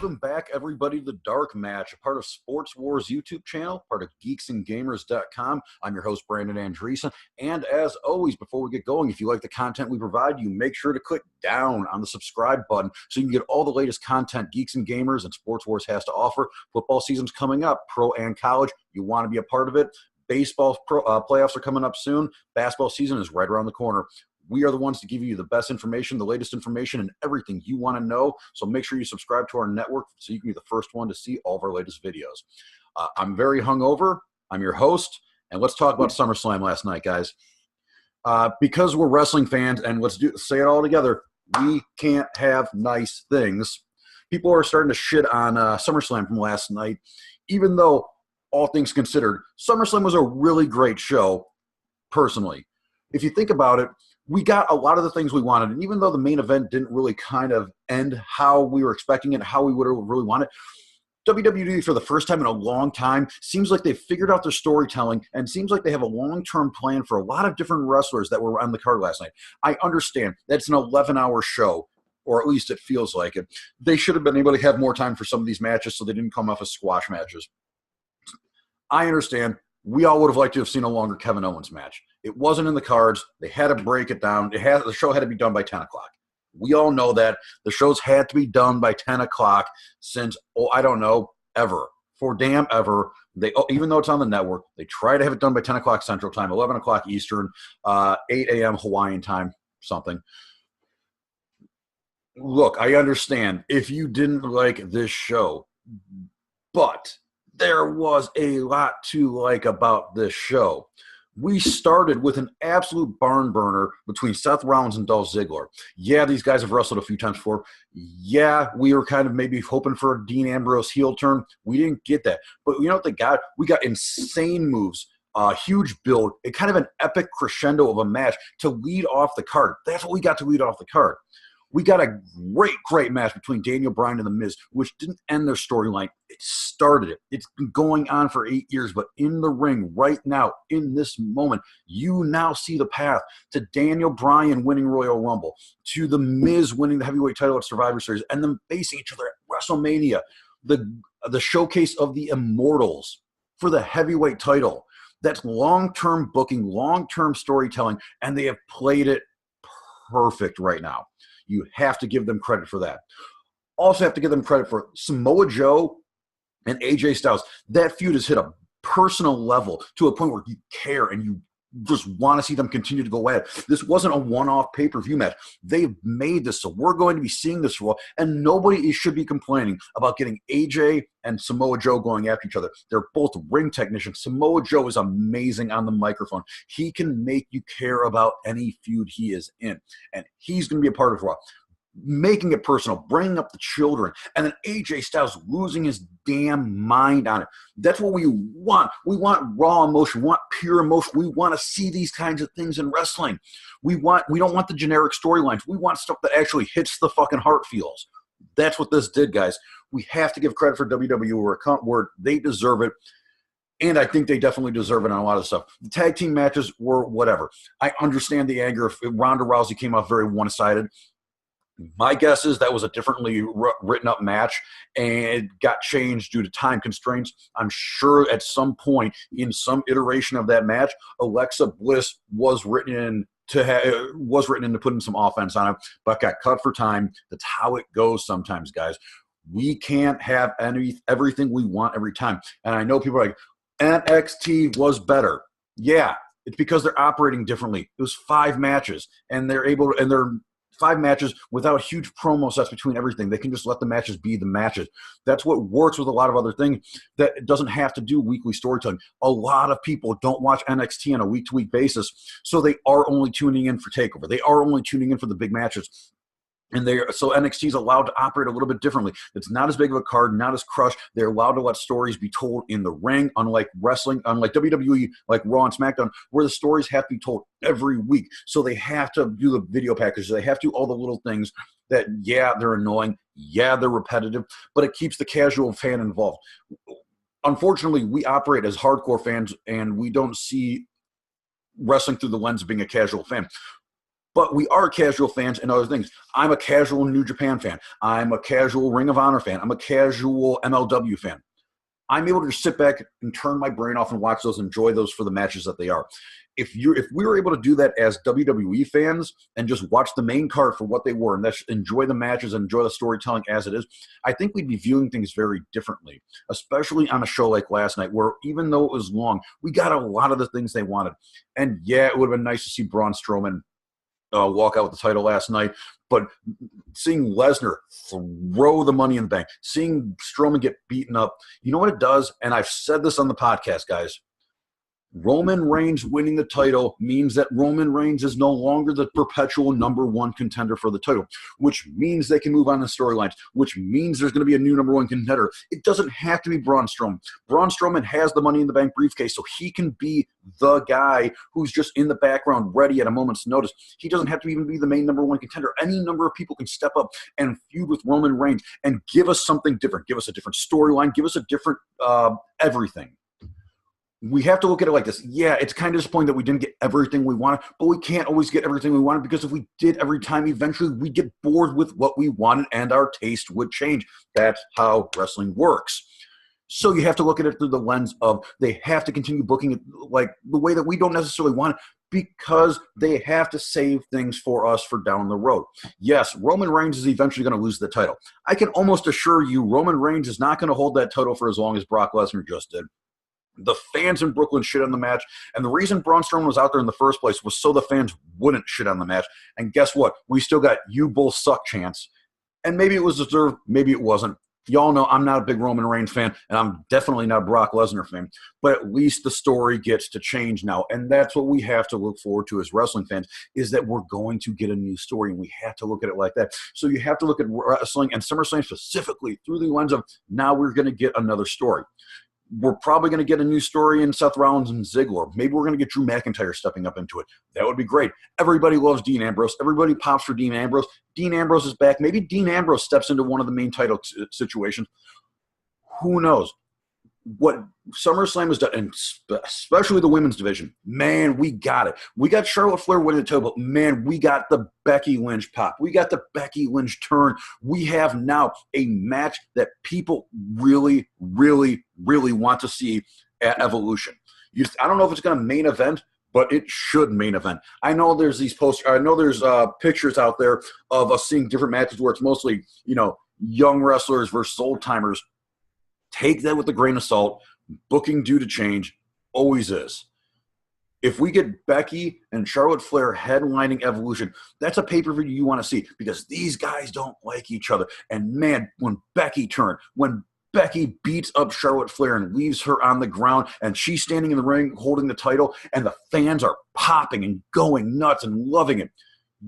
Welcome back, everybody, to The Dark Match, a part of Sports Wars YouTube channel, part of geeksandgamers.com. I'm your host, Brandon Andreessen, and as always, before we get going, if you like the content we provide you, make sure to click down on the subscribe button so you can get all the latest content Geeks and Gamers and Sports Wars has to offer. Football season's coming up, pro and college. You want to be a part of it. Baseball playoffs are coming up soon. Basketball season is right around the corner. We are the ones to give you the best information, the latest information, and everything you want to know. So make sure you subscribe to our network so you can be the first one to see all of our latest videos. I'm very hungover. I'm your host, and let's talk about SummerSlam last night, guys. Because we're wrestling fans, and say it all together, we can't have nice things. People are starting to shit on SummerSlam from last night, even though, all things considered, SummerSlam was a really great show, personally. If you think about it, we got a lot of the things we wanted, and even though the main event didn't really kind of end how we were expecting it, how we would have really wanted, WWE, for the first time in a long time, seems like they've figured out their storytelling and seems like they have a long-term plan for a lot of different wrestlers that were on the card last night. I understand that it's an 11-hour show, or at least it feels like it. They should have been able to have more time for some of these matches so they didn't come off as squash matches. I understand. We all would have liked to have seen a longer Kevin Owens match. It wasn't in the cards. They had to break it down. The show had to be done by 10 o'clock. We all know that. The shows had to be done by 10 o'clock since, I don't know, ever. For damn ever. Even though it's on the network, they try to have it done by 10 o'clock Central Time, 11 o'clock Eastern, 8 a.m. Hawaiian time, something. Look, I understand if you didn't like this show, but there was a lot to like about this show. We started with an absolute barn burner between Seth Rollins and Dolph Ziggler. Yeah, these guys have wrestled a few times before. Yeah, we were kind of maybe hoping for a Dean Ambrose heel turn. We didn't get that. But you know what they got? We got insane moves, huge build, a kind of an epic crescendo of a match to lead off the card. That's what we got to lead off the card. We got a great match between Daniel Bryan and The Miz, which didn't end their storyline. It started it. It's been going on for 8 years, but in the ring right now, in this moment, you now see the path to Daniel Bryan winning Royal Rumble, to The Miz winning the heavyweight title at Survivor Series, and them facing each other at WrestleMania, the showcase of the Immortals for the heavyweight title. That's long-term booking, long-term storytelling, and they have played it perfect right now. You have to give them credit for that. Also have to give them credit for Samoa Joe and AJ Styles. That feud has hit a personal level to a point where you care and you just want to see them continue to go at it. This wasn't a one-off pay-per-view match. They've made this, so we're going to be seeing this for a while, and nobody should be complaining about getting AJ and Samoa Joe going after each other. They're both ring technicians. Samoa Joe is amazing on the microphone. He can make you care about any feud he is in, and he's going to be a part of Raw. Making it personal, bringing up the children, and then AJ Styles losing his damn mind on it. That's what we want. We want raw emotion. We want pure emotion. We want to see these kinds of things in wrestling. We don't want the generic storylines. We want stuff that actually hits the fucking heart feels. That's what this did, guys. We have to give credit for WWE where they deserve it. And I think they definitely deserve it on a lot of stuff. The tag team matches were whatever. I understand the anger. If Ronda Rousey came off very one-sided. My guess is that was a differently written up match and it got changed due to time constraints. I'm sure at some point in some iteration of that match, Alexa Bliss was written in to put in some offense on it, but got cut for time. That's how it goes sometimes, guys. We can't have everything we want every time. And I know people are like, NXT was better. Yeah, it's because they're operating differently. It was 5 matches, and they're 5 matches without huge promo sets between everything. They can just let the matches be the matches. That's what works with a lot of other things that doesn't have to do weekly storytelling. A lot of people don't watch NXT on a week-to-week basis, so they are only tuning in for TakeOver. They are only tuning in for the big matches. And so NXT is allowed to operate a little bit differently. It's not as big of a card, not as crushed. They're allowed to let stories be told in the ring, unlike wrestling, unlike WWE, like Raw and SmackDown, where the stories have to be told every week. So they have to do the video packages. They have to do all the little things that, yeah, they're annoying. Yeah, they're repetitive, but it keeps the casual fan involved. Unfortunately, we operate as hardcore fans, and we don't see wrestling through the lens of being a casual fan. But we are casual fans and other things. I'm a casual New Japan fan. I'm a casual Ring of Honor fan. I'm a casual MLW fan. I'm able to just sit back and turn my brain off and watch those, enjoy those for the matches that they are. If we were able to do that as WWE fans and just watch the main card for what they were and that's enjoy the matches and enjoy the storytelling as it is, I think we'd be viewing things very differently, especially on a show like last night where even though it was long, we got a lot of the things they wanted. And yeah, it would have been nice to see Braun Strowman walk out with the title last night, but seeing Lesnar throw the Money in the Bank, seeing Strowman get beaten up, you know what it does? And I've said this on the podcast, guys. Roman Reigns winning the title means that Roman Reigns is no longer the perpetual number one contender for the title, which means they can move on the storylines, which means there's going to be a new number one contender. It doesn't have to be Braun Strowman. Braun Strowman has the Money in the Bank briefcase, so he can be the guy who's just in the background ready at a moment's notice. He doesn't have to even be the main number one contender. Any number of people can step up and feud with Roman Reigns and give us something different, give us a different storyline, give us a different everything. We have to look at it like this. Yeah, it's kind of disappointing that we didn't get everything we wanted, but we can't always get everything we wanted because if we did every time, eventually we'd get bored with what we wanted and our taste would change. That's how wrestling works. So you have to look at it through the lens of they have to continue booking it like the way that we don't necessarily want it because they have to save things for us for down the road. Yes, Roman Reigns is eventually going to lose the title. I can almost assure you Roman Reigns is not going to hold that title for as long as Brock Lesnar just did. The fans in Brooklyn shit on the match, and the reason Braun Strowman was out there in the first place was so the fans wouldn't shit on the match. And guess what? We still got "you both suck" chants. And maybe it was deserved, maybe it wasn't. Y'all know I'm not a big Roman Reigns fan, and I'm definitely not a Brock Lesnar fan. But at least the story gets to change now, and that's what we have to look forward to as wrestling fans, is that we're going to get a new story, and we have to look at it like that. So you have to look at wrestling and SummerSlam specifically through the lens of now we're going to get another story. We're probably going to get a new story in Seth Rollins and Ziggler. Maybe we're going to get Drew McIntyre stepping up into it. That would be great. Everybody loves Dean Ambrose. Everybody pops for Dean Ambrose. Dean Ambrose is back. Maybe Dean Ambrose steps into one of the main title situations. Who knows? What SummerSlam has done, and especially the women's division, man, we got it. We got Charlotte Flair winning the title, but man, we got the Becky Lynch pop. We got the Becky Lynch turn. We have now a match that people really, really, really want to see at Evolution. I don't know if it's going to main event, but it should main event. I know there's these posters. I know there's pictures out there of us seeing different matches where it's mostly, young wrestlers versus old timers. Take that with a grain of salt. Booking due to change, always is. If we get Becky and Charlotte Flair headlining Evolution, that's a pay-per-view you want to see because these guys don't like each other. And man, when Becky beats up Charlotte Flair and leaves her on the ground and she's standing in the ring holding the title and the fans are popping and going nuts and loving it,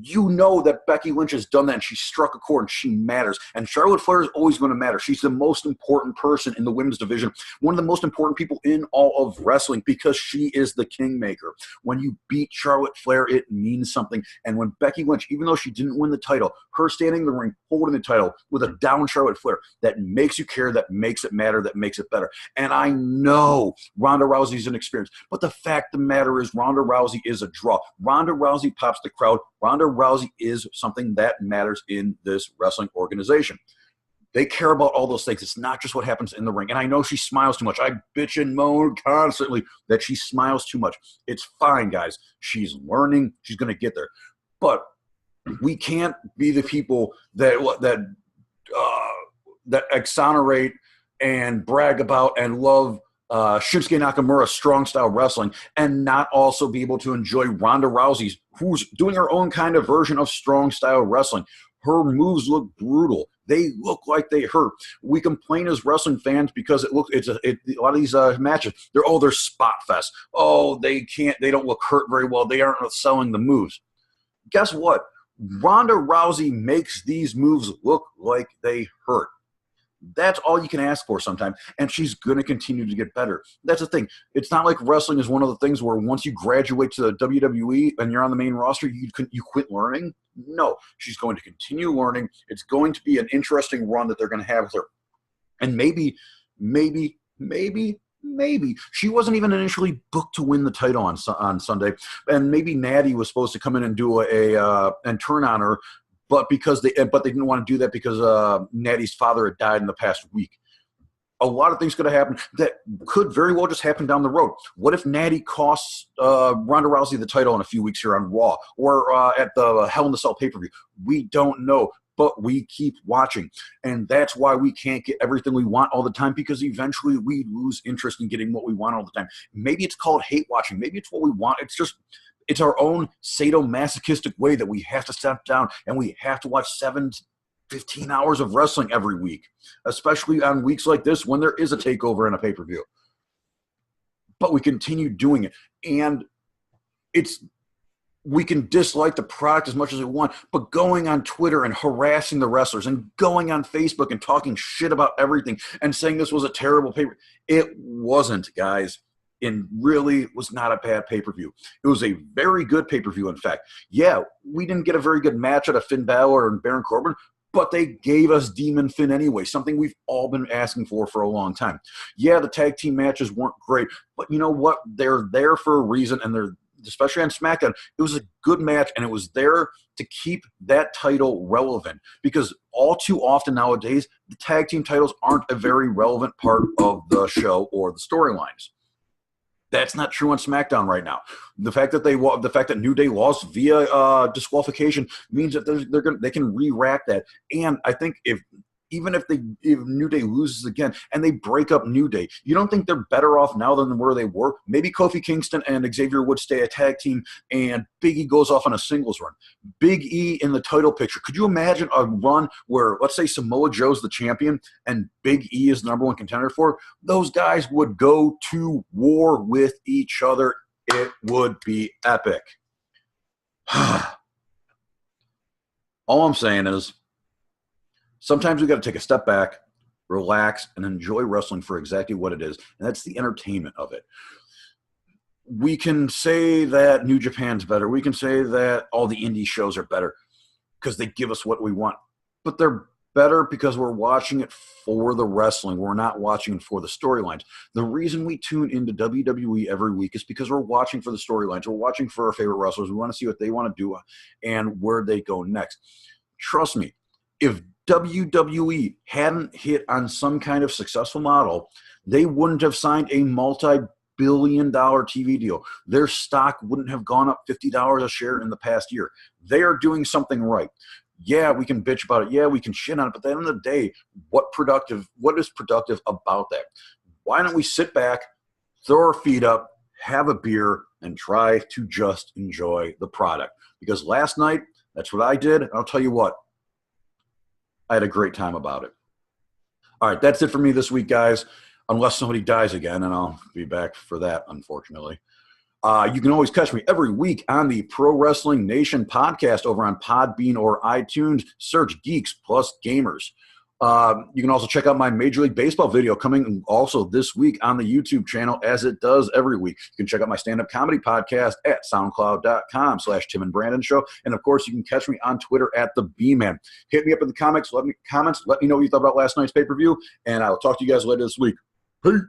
you know that Becky Lynch has done that and she struck a chord and she matters. And Charlotte Flair is always going to matter. She's the most important person in the women's division, one of the most important people in all of wrestling because she is the kingmaker. When you beat Charlotte Flair, it means something. And when Becky Lynch, even though she didn't win the title, her standing in the ring, holding the title with a down Charlotte Flair, that makes you care, that makes it matter, that makes it better. And I know Ronda Rousey's an experience, but the fact of the matter is Ronda Rousey is a draw. Ronda Rousey pops the crowd. Ronda Rousey is something that matters in this wrestling organization. They care about all those things. It's not just what happens in the ring. And I know she smiles too much. I bitch and moan constantly that she smiles too much. It's fine, guys. She's learning. She's going to get there. But we can't be the people that exonerate and brag about and love Shinsuke Nakamura's strong style wrestling and not also be able to enjoy Ronda Rousey's, who's doing her own kind of version of strong style wrestling. Her moves look brutal. They look like they hurt. We complain as wrestling fans because a lot of these matches, they're spot fest. Oh, they don't look hurt very well. They aren't selling the moves. Guess what? Ronda Rousey makes these moves look like they hurt. That's all you can ask for sometimes, and she's going to continue to get better. That's the thing. It's not like wrestling is one of the things where once you graduate to the WWE and you're on the main roster, you quit learning. No, she's going to continue learning. It's going to be an interesting run that they're going to have with her. And maybe Maybe. She wasn't even initially booked to win the title on Sunday, and maybe Natty was supposed to come in and do and turn on her, but they didn't want to do that because Natty's father had died in the past week. A lot of things could have happened that could very well just happen down the road. What if Natty costs Ronda Rousey the title in a few weeks here on Raw or at the Hell in the Cell pay-per-view? We don't know, but we keep watching. And that's why we can't get everything we want all the time, because eventually we lose interest in getting what we want all the time. Maybe it's called hate watching. Maybe it's what we want. It's our own sadomasochistic way that we have to step down and we have to watch 15 hours of wrestling every week, especially on weeks like this when there is a takeover and a pay-per-view. But we continue doing it. And we can dislike the product as much as we want, but going on Twitter and harassing the wrestlers and going on Facebook and talking shit about everything and saying this was a terrible pay-per-view. It wasn't, guys. It really was not a bad pay-per-view. It was a very good pay-per-view, in fact. Yeah, we didn't get a very good match out of Finn Balor and Baron Corbin, but they gave us Demon Finn anyway, something we've all been asking for a long time. Yeah, the tag team matches weren't great, but you know what? They're there for a reason, and they're, especially on SmackDown, it was a good match, and it was there to keep that title relevant, because all too often nowadays, the tag team titles aren't a very relevant part of the show or the storylines. That's not true on SmackDown right now. The fact that New Day lost via disqualification means that they can re-rack that. And I think if New Day loses again and they break up New Day, you don't think they're better off now than where they were? Maybe Kofi Kingston and Xavier Woods stay a tag team and Big E goes off on a singles run. Big E in the title picture. Could you imagine a run where, let's say, Samoa Joe's the champion and Big E is the number one contender for it? Those guys would go to war with each other. It would be epic. All I'm saying is, sometimes we got to take a step back, relax, and enjoy wrestling for exactly what it is, and that's the entertainment of it. We can say that New Japan's better. We can say that all the indie shows are better because they give us what we want. But they're better because we're watching it for the wrestling. We're not watching it for the storylines. The reason we tune into WWE every week is because we're watching for the storylines. We're watching for our favorite wrestlers. We want to see what they want to do and where they go next. Trust me, if WWE hadn't hit on some kind of successful model, they wouldn't have signed a multi-billion-dollar TV deal. Their stock wouldn't have gone up $50 a share in the past year. They are doing something right. Yeah, we can bitch about it. Yeah, we can shit on it. But at the end of the day, what is productive about that? Why don't we sit back, throw our feet up, have a beer, and try to just enjoy the product? Because last night, that's what I did. And I'll tell you what, I had a great time about it. All right, that's it for me this week, guys. Unless somebody dies again, and I'll be back for that, unfortunately. You can always catch me every week on the Pro Wrestling Nation podcast over on Podbean or iTunes. Search Geeks Plus Gamers. You can also check out my Major League Baseball video coming also this week on the YouTube channel, as it does every week. You can check out my stand-up comedy podcast at soundcloud.com/Tim and Brandon Show. And, of course, you can catch me on Twitter at the B-Man. Hit me up in the comments. Let me know what you thought about last night's pay-per-view, and I'll talk to you guys later this week. Peace.